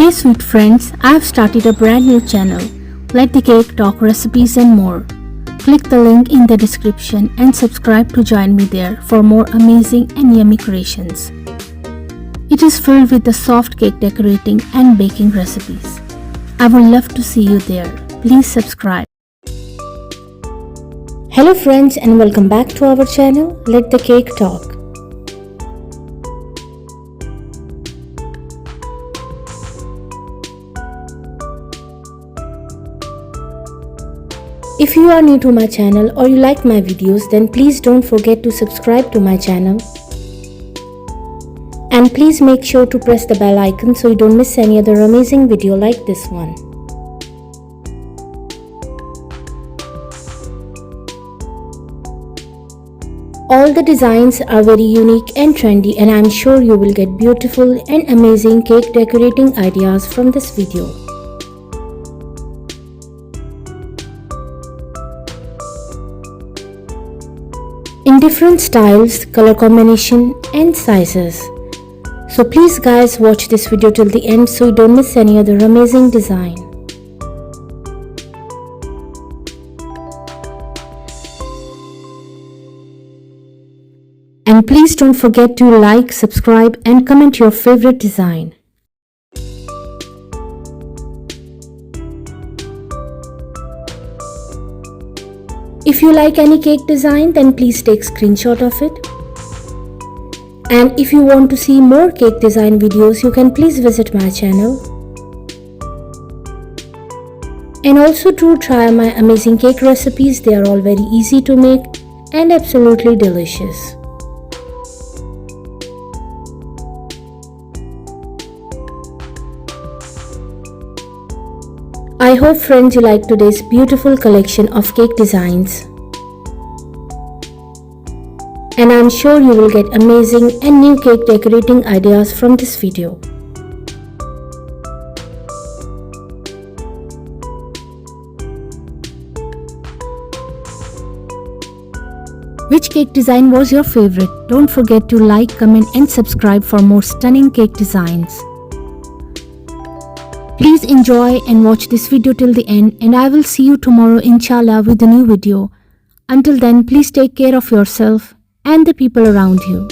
Hey sweet friends, I have started a brand new channel. Let the Cake Talk recipes and more. Click the link in the description and subscribe to join me there for more amazing and yummy creations. It is filled with the soft cake decorating and baking recipes. I would love to see you there. Please subscribe. Hello friends and welcome back to our channel, Let the Cake Talk. If you are new to my channel or you like my videos, then please don't forget to subscribe to my channel. And please make sure to press the bell icon so you don't miss any other amazing video like this one. All the designs are very unique and trendy, and I'm sure you will get beautiful and amazing cake decorating ideas from this video. In different styles, color combination and sizes. So please guys, watch this video till the end so you don't miss any other amazing design. And please don't forget to like, subscribe and comment your favorite design. If you like any cake design, then please take screenshot of it. And if you want to see more cake design videos, you can please visit my channel. And also to try my amazing cake recipes. They are all very easy to make and absolutely delicious. I hope friends you like today's beautiful collection of cake designs. And I'm sure you will get amazing and new cake decorating ideas from this video. Which cake design was your favorite? Don't forget to like, comment and subscribe for more stunning cake designs. Please enjoy and watch this video till the end, and I will see you tomorrow inshallah with a new video. Until then, please take care of yourself and the people around you.